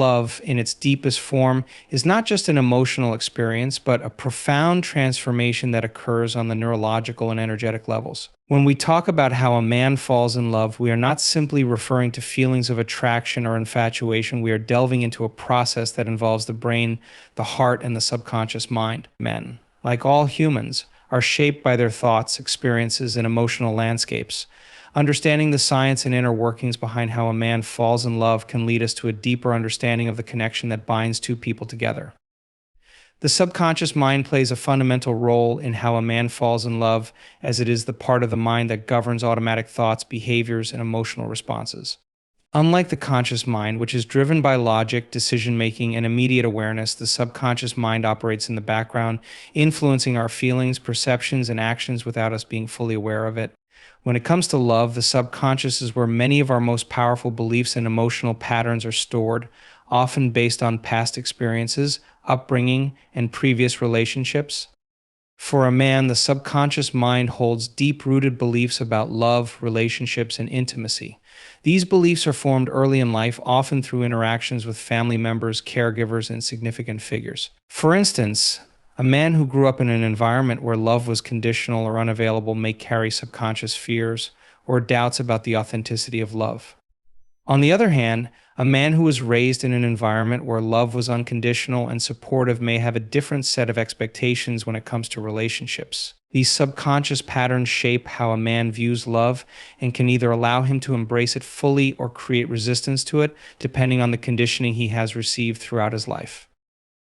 Love, in its deepest form, is not just an emotional experience, but a profound transformation that occurs on the neurological and energetic levels. When we talk about how a man falls in love, we are not simply referring to feelings of attraction or infatuation. We are delving into a process that involves the brain, the heart, and the subconscious mind. Men, like all humans, are shaped by their thoughts, experiences, and emotional landscapes. Understanding the science and inner workings behind how a man falls in love can lead us to a deeper understanding of the connection that binds two people together. The subconscious mind plays a fundamental role in how a man falls in love, as it is the part of the mind that governs automatic thoughts, behaviors, and emotional responses. Unlike the conscious mind, which is driven by logic, decision-making, and immediate awareness, the subconscious mind operates in the background, influencing our feelings, perceptions, and actions without us being fully aware of it. When it comes to love, the subconscious is where many of our most powerful beliefs and emotional patterns are stored, often based on past experiences, upbringing, and previous relationships. For a man, the subconscious mind holds deep-rooted beliefs about love, relationships, and intimacy. These beliefs are formed early in life, often through interactions with family members, caregivers, and significant figures. For instance, a man who grew up in an environment where love was conditional or unavailable may carry subconscious fears or doubts about the authenticity of love. On the other hand, a man who was raised in an environment where love was unconditional and supportive may have a different set of expectations when it comes to relationships. These subconscious patterns shape how a man views love and can either allow him to embrace it fully or create resistance to it, depending on the conditioning he has received throughout his life.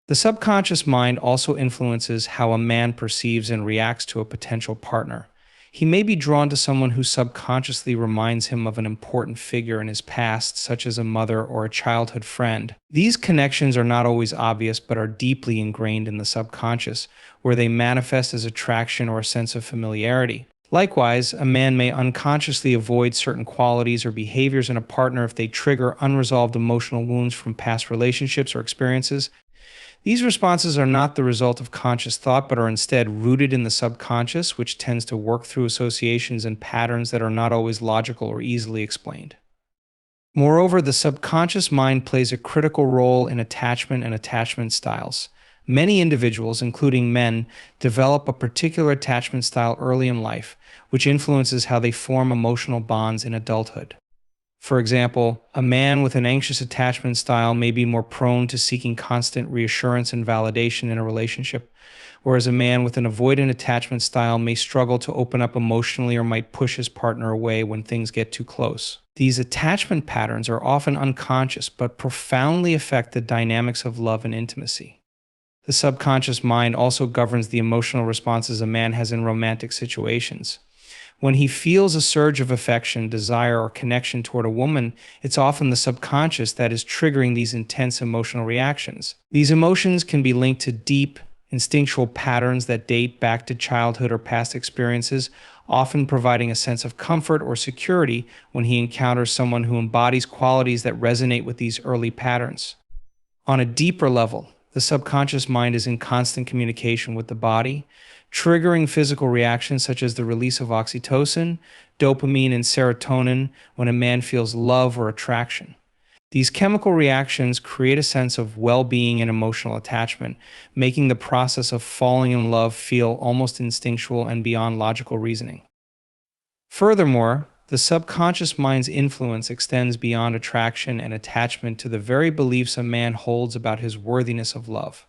The subconscious mind also influences how a man perceives and reacts to a potential partner. He may be drawn to someone who subconsciously reminds him of an important figure in his past, such as a mother or a childhood friend. These connections are not always obvious, but are deeply ingrained in the subconscious, where they manifest as attraction or a sense of familiarity. Likewise, a man may unconsciously avoid certain qualities or behaviors in a partner if they trigger unresolved emotional wounds from past relationships or experiences. These responses are not the result of conscious thought, but are instead rooted in the subconscious, which tends to work through associations and patterns that are not always logical or easily explained. Moreover, the subconscious mind plays a critical role in attachment and attachment styles. Many individuals, including men, develop a particular attachment style early in life, which influences how they form emotional bonds in adulthood. For example, a man with an anxious attachment style may be more prone to seeking constant reassurance and validation in a relationship, whereas a man with an avoidant attachment style may struggle to open up emotionally or might push his partner away when things get too close. These attachment patterns are often unconscious but profoundly affect the dynamics of love and intimacy. The subconscious mind also governs the emotional responses a man has in romantic situations. When he feels a surge of affection, desire, or connection toward a woman, it's often the subconscious that is triggering these intense emotional reactions. These emotions can be linked to deep, instinctual patterns that date back to childhood or past experiences, often providing a sense of comfort or security when he encounters someone who embodies qualities that resonate with these early patterns. On a deeper level, the subconscious mind is in constant communication with the body, triggering physical reactions such as the release of oxytocin, dopamine, and serotonin when a man feels love or attraction. These chemical reactions create a sense of well-being and emotional attachment, making the process of falling in love feel almost instinctual and beyond logical reasoning. Furthermore, the subconscious mind's influence extends beyond attraction and attachment to the very beliefs a man holds about his worthiness of love.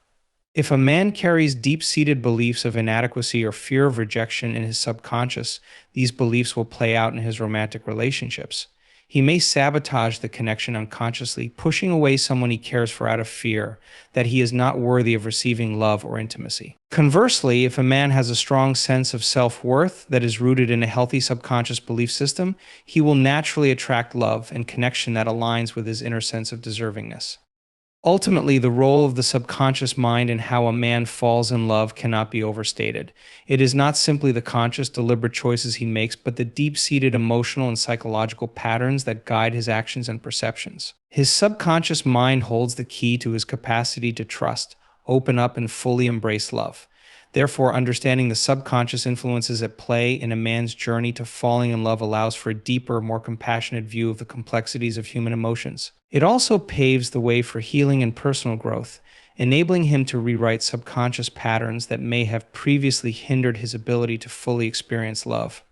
If a man carries deep-seated beliefs of inadequacy or fear of rejection in his subconscious, these beliefs will play out in his romantic relationships. He may sabotage the connection unconsciously, pushing away someone he cares for out of fear that he is not worthy of receiving love or intimacy. Conversely, if a man has a strong sense of self-worth that is rooted in a healthy subconscious belief system, he will naturally attract love and connection that aligns with his inner sense of deservingness. Ultimately, the role of the subconscious mind in how a man falls in love cannot be overstated. It is not simply the conscious, deliberate choices he makes, but the deep-seated emotional and psychological patterns that guide his actions and perceptions. His subconscious mind holds the key to his capacity to trust, open up, and fully embrace love. Therefore, understanding the subconscious influences at play in a man's journey to falling in love allows for a deeper, more compassionate view of the complexities of human emotions. It also paves the way for healing and personal growth, enabling him to rewrite subconscious patterns that may have previously hindered his ability to fully experience love.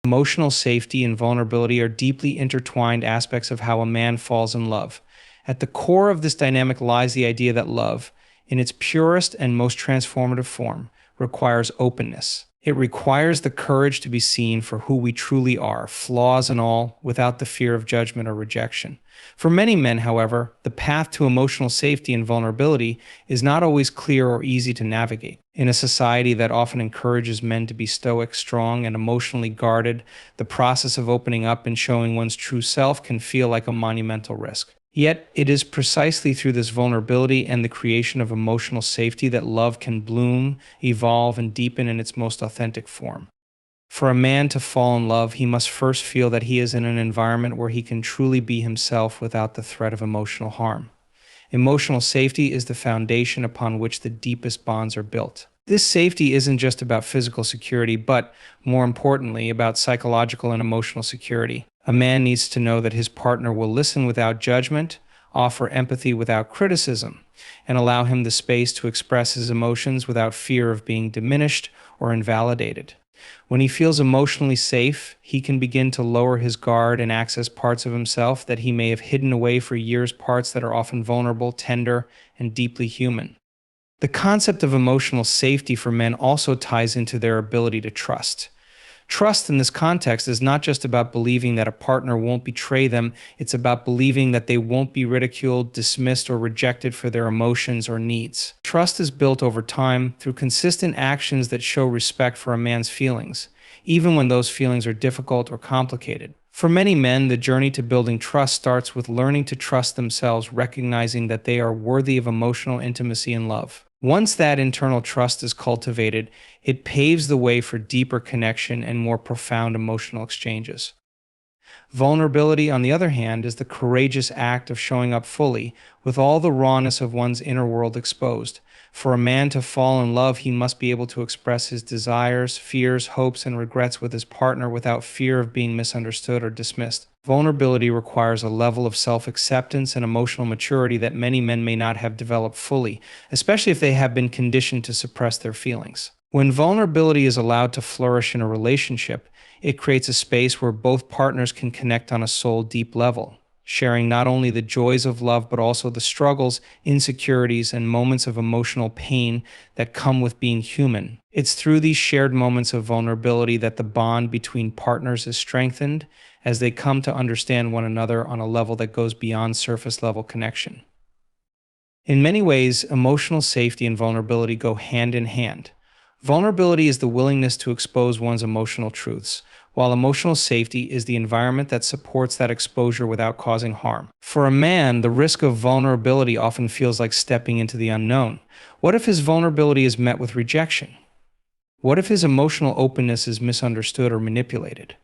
Emotional safety and vulnerability are deeply intertwined aspects of how a man falls in love. At the core of this dynamic lies the idea that love, in its purest and most transformative form, requires openness. It requires the courage to be seen for who we truly are, flaws and all, without the fear of judgment or rejection. For many men, however, the path to emotional safety and vulnerability is not always clear or easy to navigate. In a society that often encourages men to be stoic, strong, and emotionally guarded, the process of opening up and showing one's true self can feel like a monumental risk. Yet, it is precisely through this vulnerability and the creation of emotional safety that love can bloom, evolve, and deepen in its most authentic form. For a man to fall in love, he must first feel that he is in an environment where he can truly be himself without the threat of emotional harm. Emotional safety is the foundation upon which the deepest bonds are built. This safety isn't just about physical security, but, more importantly, about psychological and emotional security. A man needs to know that his partner will listen without judgment, offer empathy without criticism, and allow him the space to express his emotions without fear of being diminished or invalidated. When he feels emotionally safe, he can begin to lower his guard and access parts of himself that he may have hidden away for years, parts that are often vulnerable, tender, and deeply human. The concept of emotional safety for men also ties into their ability to trust. Trust in this context is not just about believing that a partner won't betray them, it's about believing that they won't be ridiculed, dismissed, or rejected for their emotions or needs. Trust is built over time through consistent actions that show respect for a man's feelings, even when those feelings are difficult or complicated. For many men, the journey to building trust starts with learning to trust themselves, recognizing that they are worthy of emotional intimacy and love. Once that internal trust is cultivated, it paves the way for deeper connection and more profound emotional exchanges. Vulnerability, on the other hand, is the courageous act of showing up fully, with all the rawness of one's inner world exposed. For a man to fall in love, he must be able to express his desires, fears, hopes, and regrets with his partner without fear of being misunderstood or dismissed. Vulnerability requires a level of self-acceptance and emotional maturity that many men may not have developed fully, especially if they have been conditioned to suppress their feelings. When vulnerability is allowed to flourish in a relationship, it creates a space where both partners can connect on a soul-deep level, sharing not only the joys of love but also the struggles, insecurities, and moments of emotional pain that come with being human. It's through these shared moments of vulnerability that the bond between partners is strengthened as they come to understand one another on a level that goes beyond surface-level connection. In many ways, emotional safety and vulnerability go hand in hand. Vulnerability is the willingness to expose one's emotional truths, while emotional safety is the environment that supports that exposure without causing harm. For a man, the risk of vulnerability often feels like stepping into the unknown. What if his vulnerability is met with rejection? What if his emotional openness is misunderstood or manipulated?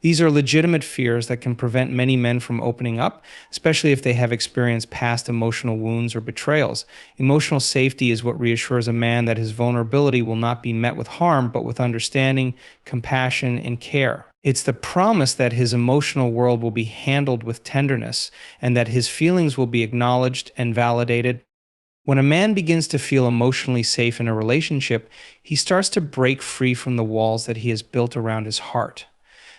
These are legitimate fears that can prevent many men from opening up, especially if they have experienced past emotional wounds or betrayals. Emotional safety is what reassures a man that his vulnerability will not be met with harm, but with understanding, compassion, and care. It's the promise that his emotional world will be handled with tenderness, and that his feelings will be acknowledged and validated. When a man begins to feel emotionally safe in a relationship, he starts to break free from the walls that he has built around his heart.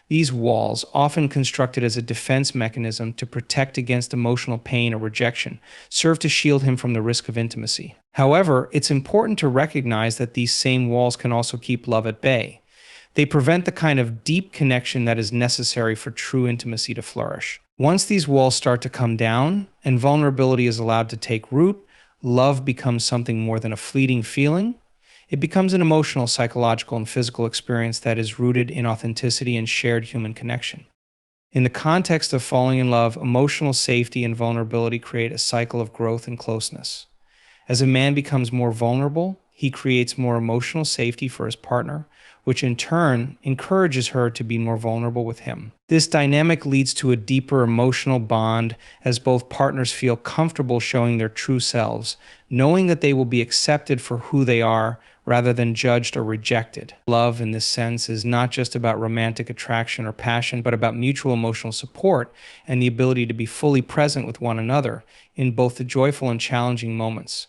These walls, often constructed as a defense mechanism to protect against emotional pain or rejection, serve to shield him from the risk of intimacy. However, it's important to recognize that these same walls can also keep love at bay. They prevent the kind of deep connection that is necessary for true intimacy to flourish. Once these walls start to come down and vulnerability is allowed to take root, love becomes something more than a fleeting feeling. It becomes an emotional, psychological, and physical experience that is rooted in authenticity and shared human connection. In the context of falling in love, emotional safety and vulnerability create a cycle of growth and closeness. As a man becomes more vulnerable, he creates more emotional safety for his partner, which in turn encourages her to be more vulnerable with him. This dynamic leads to a deeper emotional bond as both partners feel comfortable showing their true selves, knowing that they will be accepted for who they are rather than judged or rejected. Love, in this sense, is not just about romantic attraction or passion, but about mutual emotional support and the ability to be fully present with one another in both the joyful and challenging moments.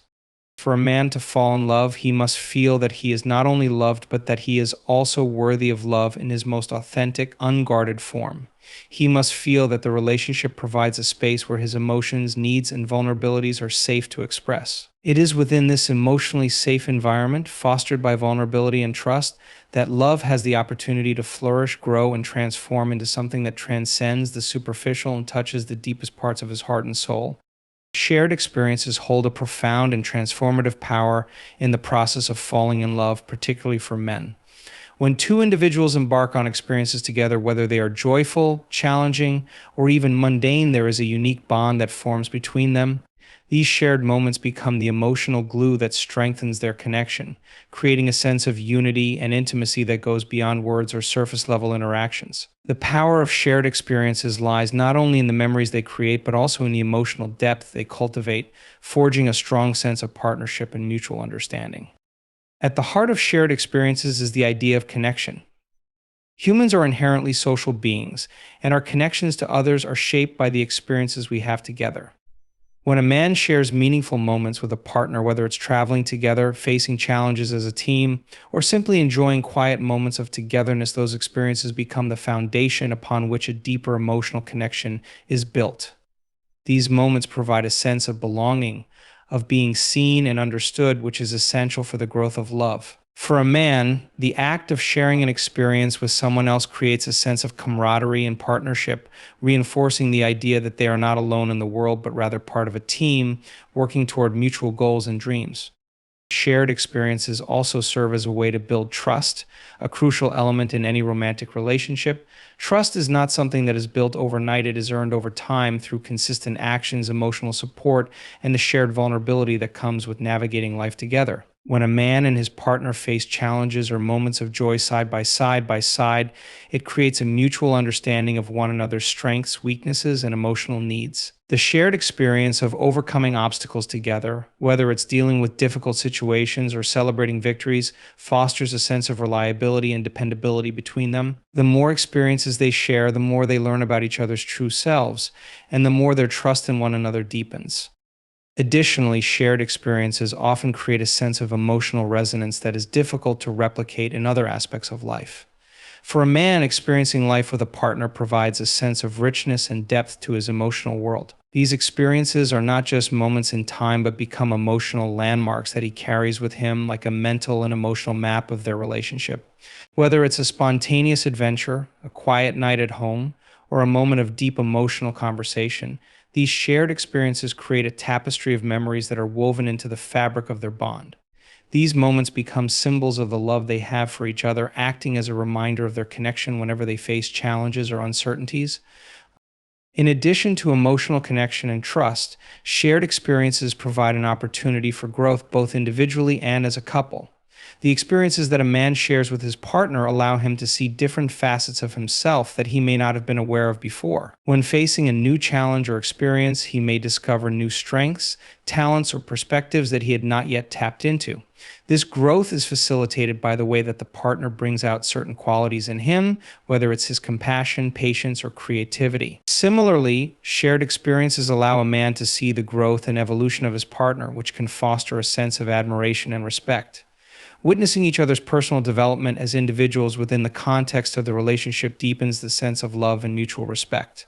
For a man to fall in love, he must feel that he is not only loved, but that he is also worthy of love in his most authentic, unguarded form. He must feel that the relationship provides a space where his emotions, needs, and vulnerabilities are safe to express. It is within this emotionally safe environment, fostered by vulnerability and trust, that love has the opportunity to flourish, grow, and transform into something that transcends the superficial and touches the deepest parts of his heart and soul. Shared experiences hold a profound and transformative power in the process of falling in love, particularly for men. When two individuals embark on experiences together, whether they are joyful, challenging, or even mundane, there is a unique bond that forms between them. These shared moments become the emotional glue that strengthens their connection, creating a sense of unity and intimacy that goes beyond words or surface level interactions. The power of shared experiences lies not only in the memories they create, but also in the emotional depth they cultivate, forging a strong sense of partnership and mutual understanding. At the heart of shared experiences is the idea of connection. Humans are inherently social beings, and our connections to others are shaped by the experiences we have together. When a man shares meaningful moments with a partner, whether it's traveling together, facing challenges as a team, or simply enjoying quiet moments of togetherness, those experiences become the foundation upon which a deeper emotional connection is built. These moments provide a sense of belonging, of being seen and understood, which is essential for the growth of love. For a man, the act of sharing an experience with someone else creates a sense of camaraderie and partnership, reinforcing the idea that they are not alone in the world, but rather part of a team working toward mutual goals and dreams. Shared experiences also serve as a way to build trust, a crucial element in any romantic relationship. Trust is not something that is built overnight, it is earned over time through consistent actions, emotional support, and the shared vulnerability that comes with navigating life together. When a man and his partner face challenges or moments of joy side by side, it creates a mutual understanding of one another's strengths, weaknesses, and emotional needs. The shared experience of overcoming obstacles together, whether it's dealing with difficult situations or celebrating victories, fosters a sense of reliability and dependability between them. The more experiences they share, the more they learn about each other's true selves, and the more their trust in one another deepens. Additionally, shared experiences often create a sense of emotional resonance that is difficult to replicate in other aspects of life. For a man, experiencing life with a partner provides a sense of richness and depth to his emotional world. These experiences are not just moments in time, but become emotional landmarks that he carries with him like a mental and emotional map of their relationship. Whether it's a spontaneous adventure, a quiet night at home, or a moment of deep emotional conversation, these shared experiences create a tapestry of memories that are woven into the fabric of their bond. These moments become symbols of the love they have for each other, acting as a reminder of their connection whenever they face challenges or uncertainties. In addition to emotional connection and trust, shared experiences provide an opportunity for growth both individually and as a couple. The experiences that a man shares with his partner allow him to see different facets of himself that he may not have been aware of before. When facing a new challenge or experience, he may discover new strengths, talents, or perspectives that he had not yet tapped into. This growth is facilitated by the way that the partner brings out certain qualities in him, whether it's his compassion, patience, or creativity. Similarly, shared experiences allow a man to see the growth and evolution of his partner, which can foster a sense of admiration and respect. Witnessing each other's personal development as individuals within the context of the relationship deepens the sense of love and mutual respect.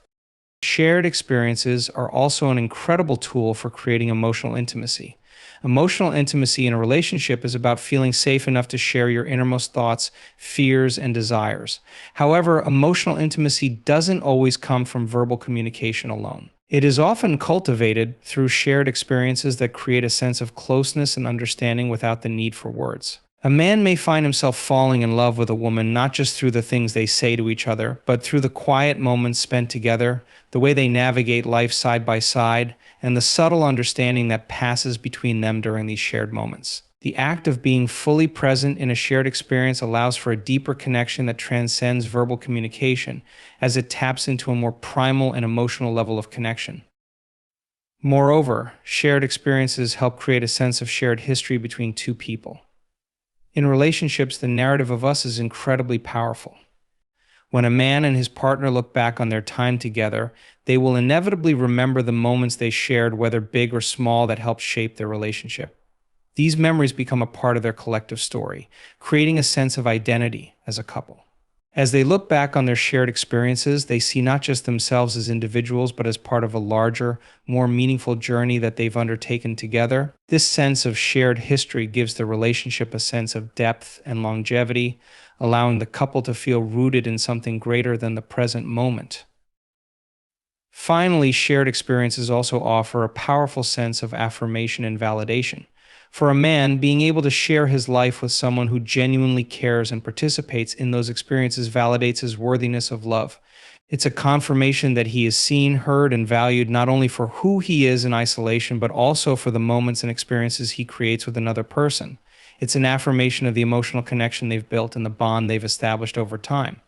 Shared experiences are also an incredible tool for creating emotional intimacy. Emotional intimacy in a relationship is about feeling safe enough to share your innermost thoughts, fears, and desires. However, emotional intimacy doesn't always come from verbal communication alone. It is often cultivated through shared experiences that create a sense of closeness and understanding without the need for words. A man may find himself falling in love with a woman not just through the things they say to each other, but through the quiet moments spent together, the way they navigate life side by side, and the subtle understanding that passes between them during these shared moments. The act of being fully present in a shared experience allows for a deeper connection that transcends verbal communication, as it taps into a more primal and emotional level of connection. Moreover, shared experiences help create a sense of shared history between two people. In relationships, the narrative of us is incredibly powerful. When a man and his partner look back on their time together, they will inevitably remember the moments they shared, whether big or small, that helped shape their relationship. These memories become a part of their collective story, creating a sense of identity as a couple. As they look back on their shared experiences, they see not just themselves as individuals, but as part of a larger, more meaningful journey that they've undertaken together. This sense of shared history gives the relationship a sense of depth and longevity, allowing the couple to feel rooted in something greater than the present moment. Finally, shared experiences also offer a powerful sense of affirmation and validation. For a man, being able to share his life with someone who genuinely cares and participates in those experiences validates his worthiness of love. It's a confirmation that he is seen, heard, and valued not only for who he is in isolation, but also for the moments and experiences he creates with another person. It's an affirmation of the emotional connection they've built and the bond they've established over time.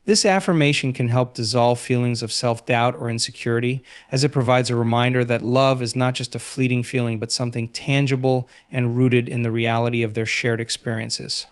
This affirmation can help dissolve feelings of self-doubt or insecurity, as it provides a reminder that love is not just a fleeting feeling, but something tangible and rooted in the reality of their shared experiences.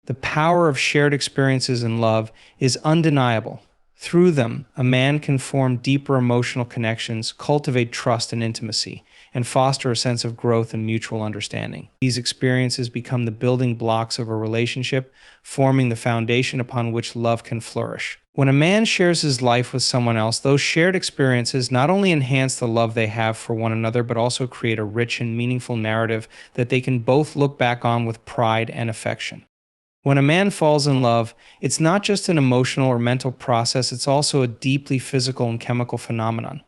The power of shared experiences in love is undeniable. Through them, a man can form deeper emotional connections, cultivate trust and intimacy, and foster a sense of growth and mutual understanding. These experiences become the building blocks of a relationship, forming the foundation upon which love can flourish. When a man shares his life with someone else, those shared experiences not only enhance the love they have for one another, but also create a rich and meaningful narrative that they can both look back on with pride and affection. When a man falls in love, it's not just an emotional or mental process, it's also a deeply physical and chemical phenomenon.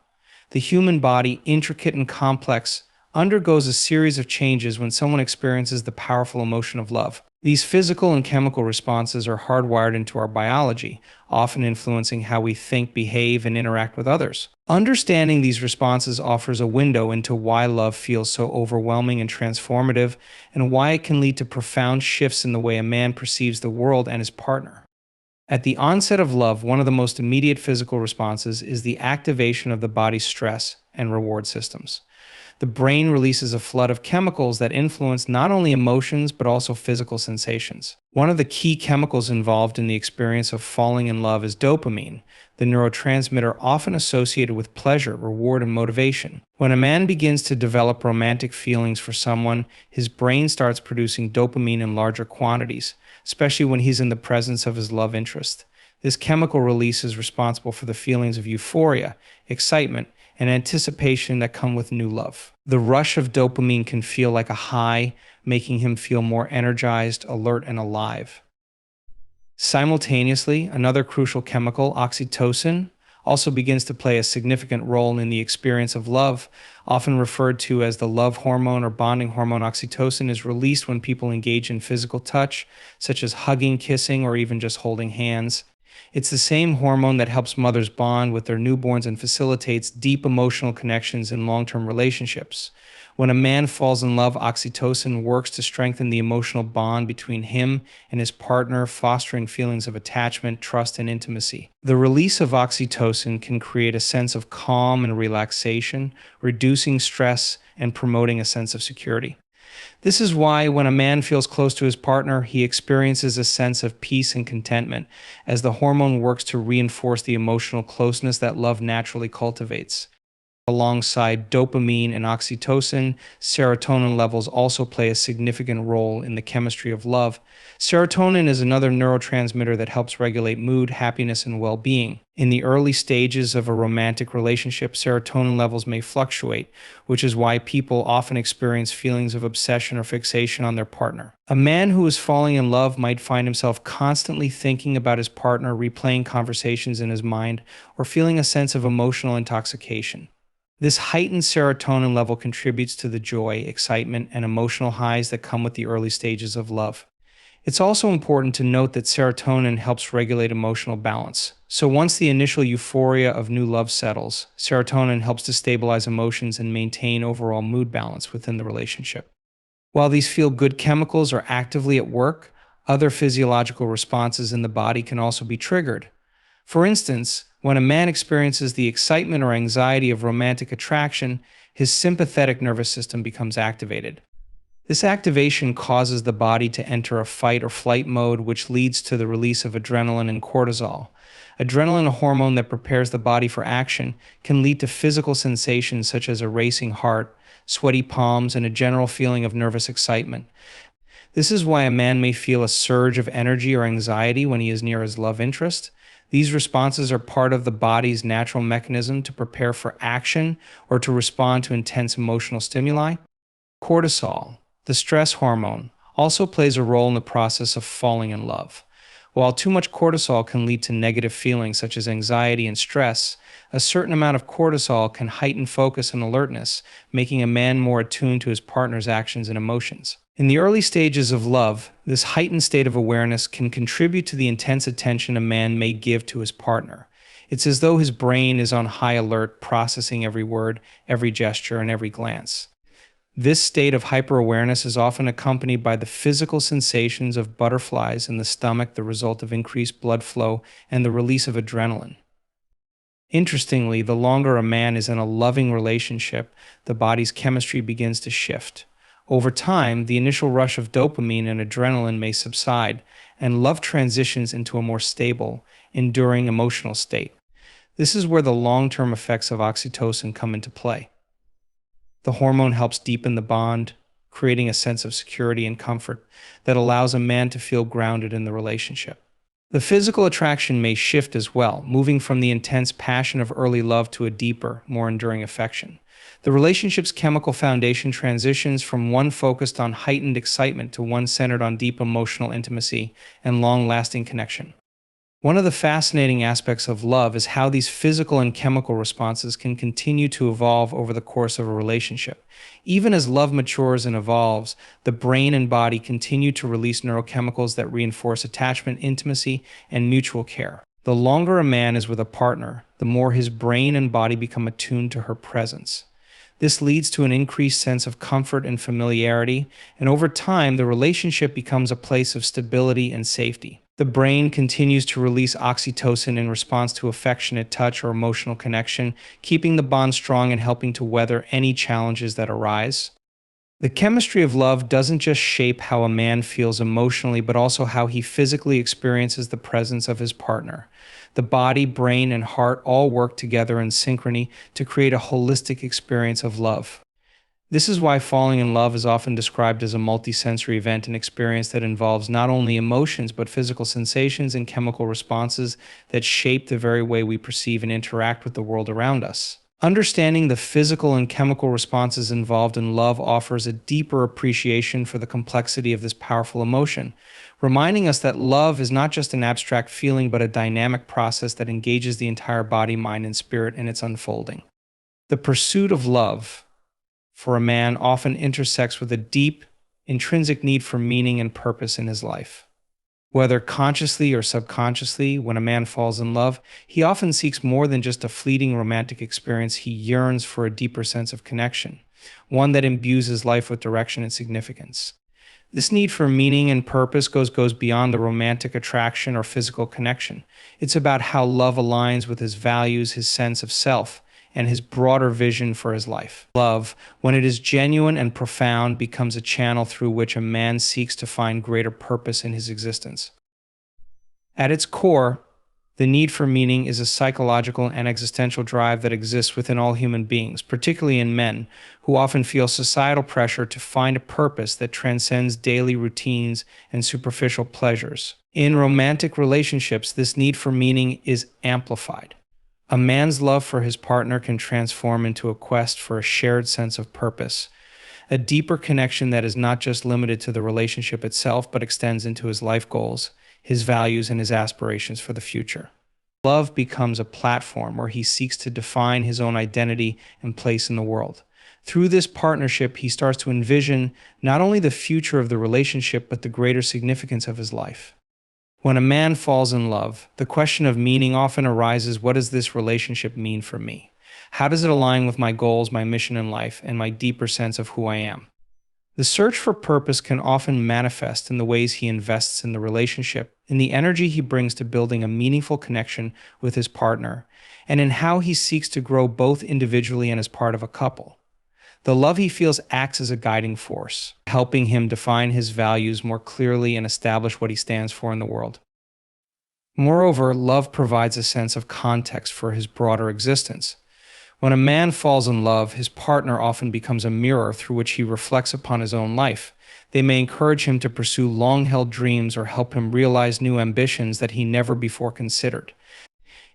The human body, intricate and complex, undergoes a series of changes when someone experiences the powerful emotion of love. These physical and chemical responses are hardwired into our biology, often influencing how we think, behave, and interact with others. Understanding these responses offers a window into why love feels so overwhelming and transformative, and why it can lead to profound shifts in the way a man perceives the world and his partner. At the onset of love, one of the most immediate physical responses is the activation of the body's stress and reward systems. The brain releases a flood of chemicals that influence not only emotions but also physical sensations. One of the key chemicals involved in the experience of falling in love is dopamine, the neurotransmitter often associated with pleasure, reward, and motivation. When a man begins to develop romantic feelings for someone, his brain starts producing dopamine in larger quantities, especially when he's in the presence of his love interest. This chemical release is responsible for the feelings of euphoria, excitement, and anticipation that come with new love. The rush of dopamine can feel like a high, making him feel more energized, alert, and alive. Simultaneously, another crucial chemical, oxytocin, also begins to play a significant role in the experience of love. Often referred to as the love hormone or bonding hormone, oxytocin is released when people engage in physical touch, such as hugging, kissing, or even just holding hands. It's the same hormone that helps mothers bond with their newborns and facilitates deep emotional connections in long-term relationships. When a man falls in love, oxytocin works to strengthen the emotional bond between him and his partner, fostering feelings of attachment, trust, and intimacy. The release of oxytocin can create a sense of calm and relaxation, reducing stress and promoting a sense of security. This is why when a man feels close to his partner, he experiences a sense of peace and contentment, as the hormone works to reinforce the emotional closeness that love naturally cultivates. Alongside dopamine and oxytocin, serotonin levels also play a significant role in the chemistry of love. Serotonin is another neurotransmitter that helps regulate mood, happiness, and well-being. In the early stages of a romantic relationship, serotonin levels may fluctuate, which is why people often experience feelings of obsession or fixation on their partner. A man who is falling in love might find himself constantly thinking about his partner, replaying conversations in his mind, or feeling a sense of emotional intoxication. This heightened serotonin level contributes to the joy, excitement, and emotional highs that come with the early stages of love. It's also important to note that serotonin helps regulate emotional balance. So once the initial euphoria of new love settles, serotonin helps to stabilize emotions and maintain overall mood balance within the relationship. While these feel-good chemicals are actively at work, other physiological responses in the body can also be triggered. For instance, when a man experiences the excitement or anxiety of romantic attraction, his sympathetic nervous system becomes activated. This activation causes the body to enter a fight or flight mode, which leads to the release of adrenaline and cortisol. Adrenaline, a hormone that prepares the body for action, can lead to physical sensations such as a racing heart, sweaty palms, and a general feeling of nervous excitement. This is why a man may feel a surge of energy or anxiety when he is near his love interest. These responses are part of the body's natural mechanism to prepare for action or to respond to intense emotional stimuli. Cortisol, the stress hormone, also plays a role in the process of falling in love. While too much cortisol can lead to negative feelings such as anxiety and stress, a certain amount of cortisol can heighten focus and alertness, making a man more attuned to his partner's actions and emotions. In the early stages of love, this heightened state of awareness can contribute to the intense attention a man may give to his partner. It's as though his brain is on high alert, processing every word, every gesture, and every glance. This state of hyper-awareness is often accompanied by the physical sensations of butterflies in the stomach, the result of increased blood flow and the release of adrenaline. Interestingly, the longer a man is in a loving relationship, the body's chemistry begins to shift. Over time, the initial rush of dopamine and adrenaline may subside, and love transitions into a more stable, enduring emotional state. This is where the long-term effects of oxytocin come into play. The hormone helps deepen the bond, creating a sense of security and comfort that allows a man to feel grounded in the relationship. The physical attraction may shift as well, moving from the intense passion of early love to a deeper, more enduring affection. The relationship's chemical foundation transitions from one focused on heightened excitement to one centered on deep emotional intimacy and long-lasting connection. One of the fascinating aspects of love is how these physical and chemical responses can continue to evolve over the course of a relationship. Even as love matures and evolves, the brain and body continue to release neurochemicals that reinforce attachment, intimacy, and mutual care. The longer a man is with a partner, the more his brain and body become attuned to her presence. This leads to an increased sense of comfort and familiarity, and over time, the relationship becomes a place of stability and safety. The brain continues to release oxytocin in response to affectionate touch or emotional connection, keeping the bond strong and helping to weather any challenges that arise. The chemistry of love doesn't just shape how a man feels emotionally, but also how he physically experiences the presence of his partner. The body, brain, and heart all work together in synchrony to create a holistic experience of love. This is why falling in love is often described as a multisensory event, an experience that involves not only emotions but physical sensations and chemical responses that shape the very way we perceive and interact with the world around us. Understanding the physical and chemical responses involved in love offers a deeper appreciation for the complexity of this powerful emotion, reminding us that love is not just an abstract feeling but a dynamic process that engages the entire body, mind, and spirit in its unfolding. The pursuit of love, for a man, often intersects with a deep, intrinsic need for meaning and purpose in his life. Whether consciously or subconsciously, when a man falls in love, he often seeks more than just a fleeting romantic experience. He yearns for a deeper sense of connection, one that imbues his life with direction and significance. This need for meaning and purpose goes beyond the romantic attraction or physical connection. It's about how love aligns with his values, his sense of self, and his broader vision for his life. Love, when it is genuine and profound, becomes a channel through which a man seeks to find greater purpose in his existence. At its core, the need for meaning is a psychological and existential drive that exists within all human beings, particularly in men, who often feel societal pressure to find a purpose that transcends daily routines and superficial pleasures. In romantic relationships, this need for meaning is amplified. A man's love for his partner can transform into a quest for a shared sense of purpose, a deeper connection that is not just limited to the relationship itself, but extends into his life goals, his values, and his aspirations for the future. Love becomes a platform where he seeks to define his own identity and place in the world. Through this partnership, he starts to envision not only the future of the relationship, but the greater significance of his life. When a man falls in love, the question of meaning often arises: what does this relationship mean for me? How does it align with my goals, my mission in life, and my deeper sense of who I am? The search for purpose can often manifest in the ways he invests in the relationship, in the energy he brings to building a meaningful connection with his partner, and in how he seeks to grow both individually and as part of a couple. The love he feels acts as a guiding force, helping him define his values more clearly and establish what he stands for in the world. Moreover, love provides a sense of context for his broader existence. When a man falls in love, his partner often becomes a mirror through which he reflects upon his own life. They may encourage him to pursue long-held dreams or help him realize new ambitions that he never before considered.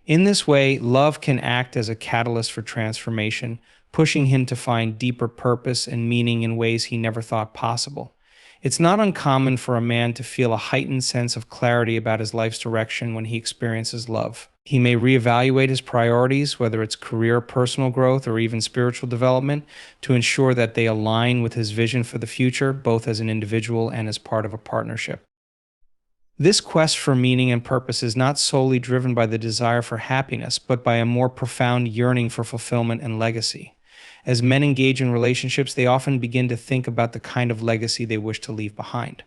In this way, love can act as a catalyst for transformation, pushing him to find deeper purpose and meaning in ways he never thought possible. It's not uncommon for a man to feel a heightened sense of clarity about his life's direction when he experiences love. He may reevaluate his priorities, whether it's career, personal growth, or even spiritual development, to ensure that they align with his vision for the future, both as an individual and as part of a partnership. This quest for meaning and purpose is not solely driven by the desire for happiness, but by a more profound yearning for fulfillment and legacy. As men engage in relationships, they often begin to think about the kind of legacy they wish to leave behind.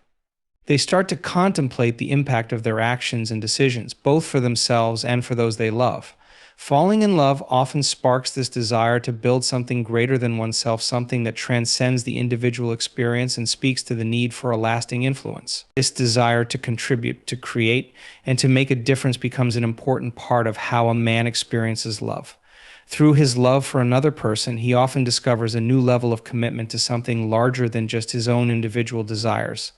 They start to contemplate the impact of their actions and decisions, both for themselves and for those they love. Falling in love often sparks this desire to build something greater than oneself, something that transcends the individual experience and speaks to the need for a lasting influence. This desire to contribute, to create, and to make a difference becomes an important part of how a man experiences love. Through his love for another person, he often discovers a new level of commitment to something larger than just his own individual desires.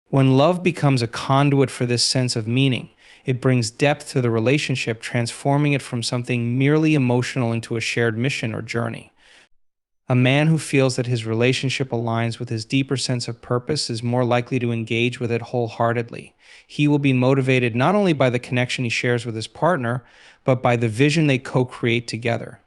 When love becomes a conduit for this sense of meaning, it brings depth to the relationship, transforming it from something merely emotional into a shared mission or journey. A man who feels that his relationship aligns with his deeper sense of purpose is more likely to engage with it wholeheartedly. He will be motivated not only by the connection he shares with his partner, but by the vision they co-create together.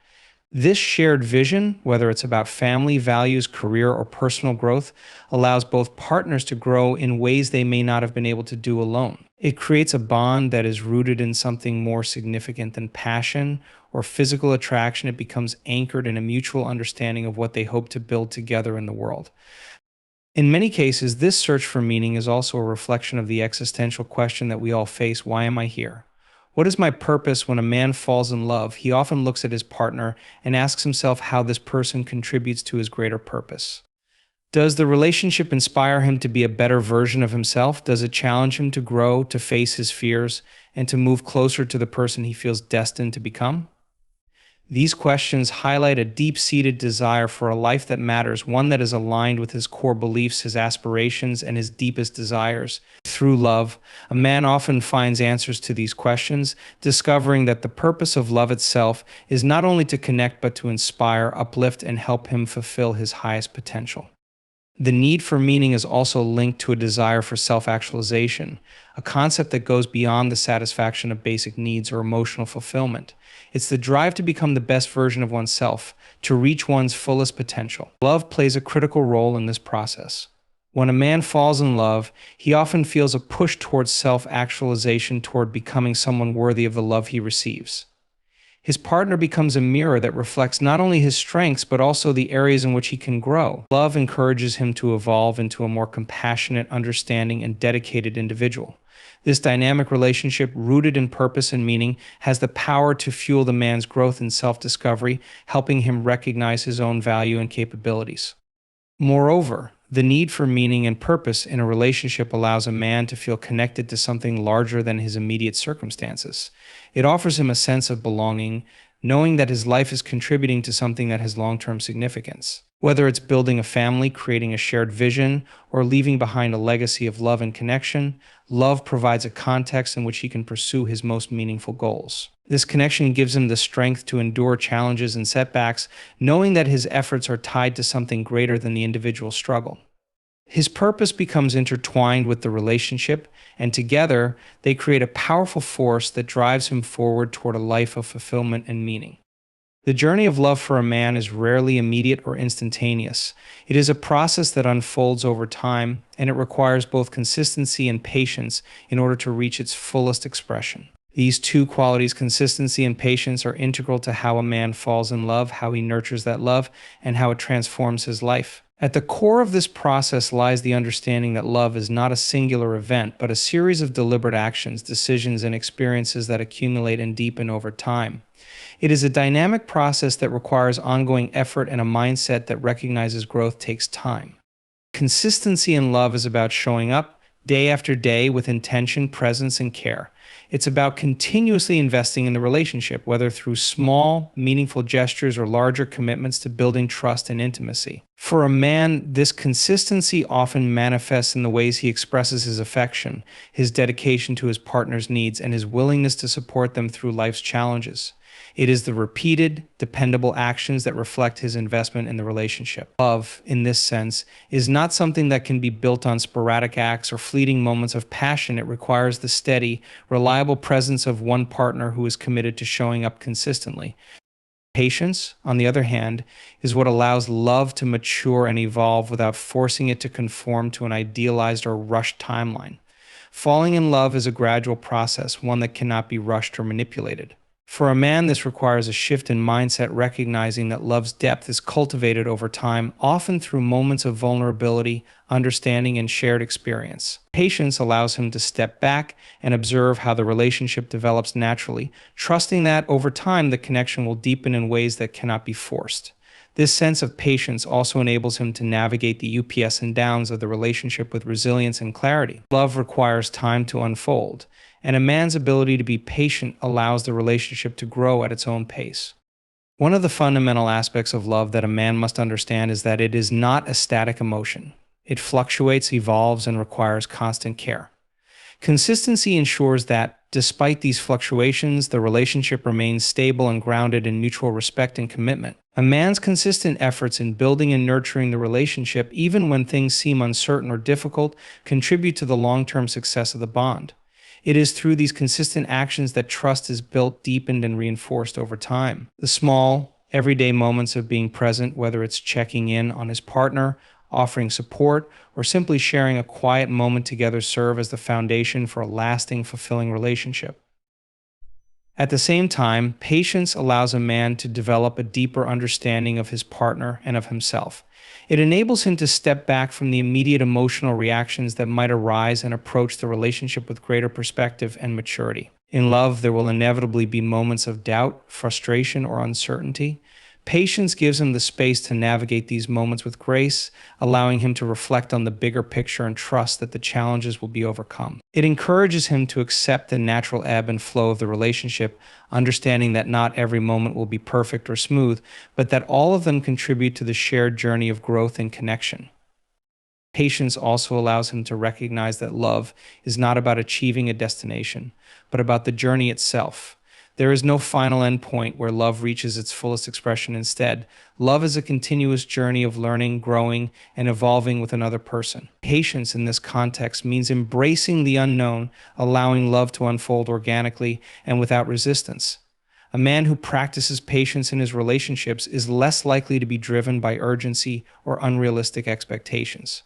This shared vision, whether it's about family, values, career, or personal growth, allows both partners to grow in ways they may not have been able to do alone. It creates a bond that is rooted in something more significant than passion or physical attraction. It becomes anchored in a mutual understanding of what they hope to build together in the world. In many cases, this search for meaning is also a reflection of the existential question that we all face: why am I here? What is my purpose? When a man falls in love, he often looks at his partner and asks himself how this person contributes to his greater purpose. Does the relationship inspire him to be a better version of himself? Does it challenge him to grow, to face his fears, and to move closer to the person he feels destined to become? These questions highlight a deep-seated desire for a life that matters, one that is aligned with his core beliefs, his aspirations, and his deepest desires. Through love, a man often finds answers to these questions, discovering that the purpose of love itself is not only to connect but to inspire, uplift, and help him fulfill his highest potential. The need for meaning is also linked to a desire for self-actualization, a concept that goes beyond the satisfaction of basic needs or emotional fulfillment. It's the drive to become the best version of oneself, to reach one's fullest potential. Love plays a critical role in this process. When a man falls in love, he often feels a push towards self-actualization, toward becoming someone worthy of the love he receives. His partner becomes a mirror that reflects not only his strengths, but also the areas in which he can grow. Love encourages him to evolve into a more compassionate, understanding, and dedicated individual. This dynamic relationship, rooted in purpose and meaning, has the power to fuel the man's growth and self-discovery, helping him recognize his own value and capabilities. Moreover, the need for meaning and purpose in a relationship allows a man to feel connected to something larger than his immediate circumstances. It offers him a sense of belonging, knowing that his life is contributing to something that has long-term significance. Whether it's building a family, creating a shared vision, or leaving behind a legacy of love and connection, love provides a context in which he can pursue his most meaningful goals. This connection gives him the strength to endure challenges and setbacks, knowing that his efforts are tied to something greater than the individual struggle. His purpose becomes intertwined with the relationship, and together they create a powerful force that drives him forward toward a life of fulfillment and meaning. The journey of love for a man is rarely immediate or instantaneous. It is a process that unfolds over time, and it requires both consistency and patience in order to reach its fullest expression. These two qualities, consistency and patience, are integral to how a man falls in love, how he nurtures that love, and how it transforms his life. At the core of this process lies the understanding that love is not a singular event, but a series of deliberate actions, decisions, and experiences that accumulate and deepen over time. It is a dynamic process that requires ongoing effort and a mindset that recognizes growth takes time. Consistency in love is about showing up day after day with intention, presence, and care. It's about continuously investing in the relationship, whether through small, meaningful gestures or larger commitments to building trust and intimacy. For a man, this consistency often manifests in the ways he expresses his affection, his dedication to his partner's needs, and his willingness to support them through life's challenges. It is the repeated, dependable actions that reflect his investment in the relationship. Love, in this sense, is not something that can be built on sporadic acts or fleeting moments of passion. It requires the steady, reliable presence of one partner who is committed to showing up consistently. Patience, on the other hand, is what allows love to mature and evolve without forcing it to conform to an idealized or rushed timeline. Falling in love is a gradual process, one that cannot be rushed or manipulated. For a man, this requires a shift in mindset, recognizing that love's depth is cultivated over time, often through moments of vulnerability, understanding, and shared experience. Patience allows him to step back and observe how the relationship develops naturally, trusting that over time the connection will deepen in ways that cannot be forced. This sense of patience also enables him to navigate the ups and downs of the relationship with resilience and clarity. Love requires time to unfold, and a man's ability to be patient allows the relationship to grow at its own pace. One of the fundamental aspects of love that a man must understand is that it is not a static emotion. It fluctuates, evolves, and requires constant care. Consistency ensures that, despite these fluctuations, the relationship remains stable and grounded in mutual respect and commitment. A man's consistent efforts in building and nurturing the relationship, even when things seem uncertain or difficult, contribute to the long-term success of the bond. It is through these consistent actions that trust is built, deepened, and reinforced over time. The small, everyday moments of being present, whether it's checking in on his partner, offering support, or simply sharing a quiet moment together, serve as the foundation for a lasting, fulfilling relationship. At the same time, patience allows a man to develop a deeper understanding of his partner and of himself. It enables him to step back from the immediate emotional reactions that might arise and approach the relationship with greater perspective and maturity. In love, there will inevitably be moments of doubt, frustration, or uncertainty. Patience gives him the space to navigate these moments with grace, allowing him to reflect on the bigger picture and trust that the challenges will be overcome. It encourages him to accept the natural ebb and flow of the relationship, understanding that not every moment will be perfect or smooth, but that all of them contribute to the shared journey of growth and connection. Patience also allows him to recognize that love is not about achieving a destination, but about the journey itself. There is no final endpoint where love reaches its fullest expression. Instead, love is a continuous journey of learning, growing, and evolving with another person. Patience in this context means embracing the unknown, allowing love to unfold organically and without resistance. A man who practices patience in his relationships is less likely to be driven by urgency or unrealistic expectations.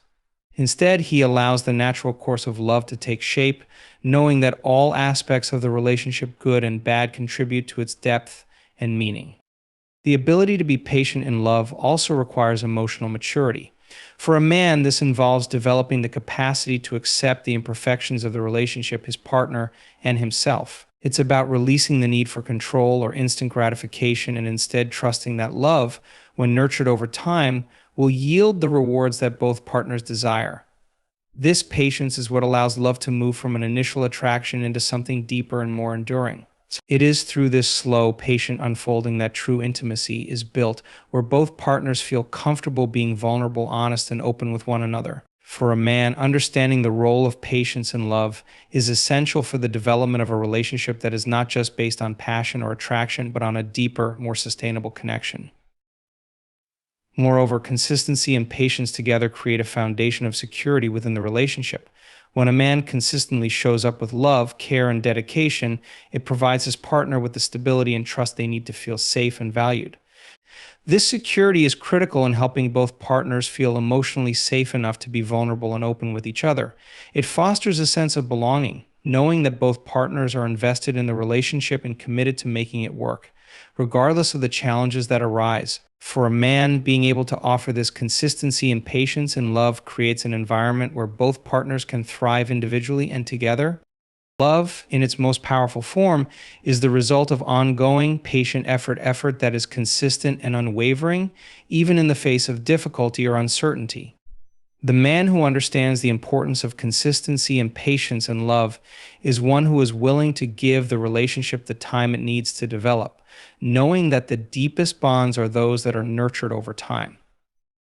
Instead, he allows the natural course of love to take shape, knowing that all aspects of the relationship, good and bad, contribute to its depth and meaning. The ability to be patient in love also requires emotional maturity. For a man, this involves developing the capacity to accept the imperfections of the relationship, his partner, and himself. It's about releasing the need for control or instant gratification and instead trusting that love, when nurtured over time, will yield the rewards that both partners desire. This patience is what allows love to move from an initial attraction into something deeper and more enduring. It is through this slow, patient unfolding that true intimacy is built, where both partners feel comfortable being vulnerable, honest, and open with one another. For a man, understanding the role of patience in love is essential for the development of a relationship that is not just based on passion or attraction, but on a deeper, more sustainable connection. Moreover, consistency and patience together create a foundation of security within the relationship. When a man consistently shows up with love, care, and dedication, it provides his partner with the stability and trust they need to feel safe and valued. This security is critical in helping both partners feel emotionally safe enough to be vulnerable and open with each other. It fosters a sense of belonging, knowing that both partners are invested in the relationship and committed to making it work, regardless of the challenges that arise. For a man, being able to offer this consistency and patience and love creates an environment where both partners can thrive individually and together. Love, in its most powerful form, is the result of ongoing, patient effort that is consistent and unwavering, even in the face of difficulty or uncertainty. The man who understands the importance of consistency and patience and love is one who is willing to give the relationship the time it needs to develop, knowing that the deepest bonds are those that are nurtured over time.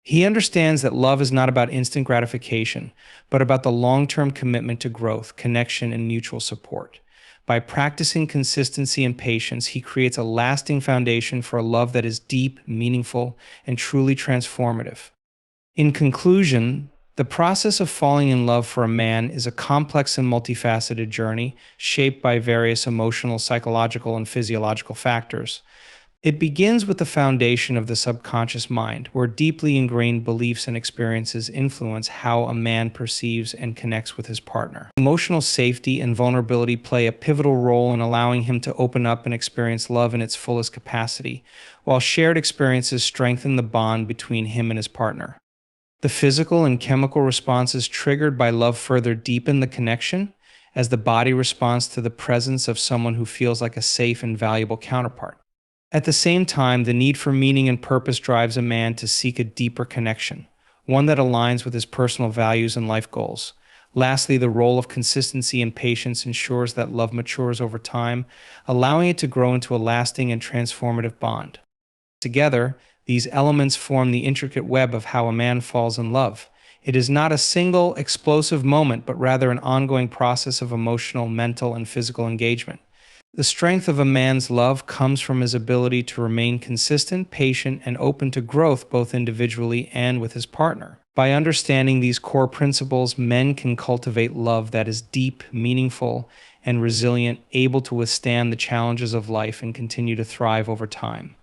He understands that love is not about instant gratification, but about the long-term commitment to growth, connection, and mutual support. By practicing consistency and patience, he creates a lasting foundation for a love that is deep, meaningful, and truly transformative. In conclusion, the process of falling in love for a man is a complex and multifaceted journey shaped by various emotional, psychological, and physiological factors. It begins with the foundation of the subconscious mind, where deeply ingrained beliefs and experiences influence how a man perceives and connects with his partner. Emotional safety and vulnerability play a pivotal role in allowing him to open up and experience love in its fullest capacity, while shared experiences strengthen the bond between him and his partner. The physical and chemical responses triggered by love further deepen the connection, as the body responds to the presence of someone who feels like a safe and valuable counterpart. At the same time, the need for meaning and purpose drives a man to seek a deeper connection, one that aligns with his personal values and life goals. Lastly, the role of consistency and patience ensures that love matures over time, allowing it to grow into a lasting and transformative bond. Together, these elements form the intricate web of how a man falls in love. It is not a single, explosive moment, but rather an ongoing process of emotional, mental, and physical engagement. The strength of a man's love comes from his ability to remain consistent, patient, and open to growth both individually and with his partner. By understanding these core principles, men can cultivate love that is deep, meaningful, and resilient, able to withstand the challenges of life and continue to thrive over time.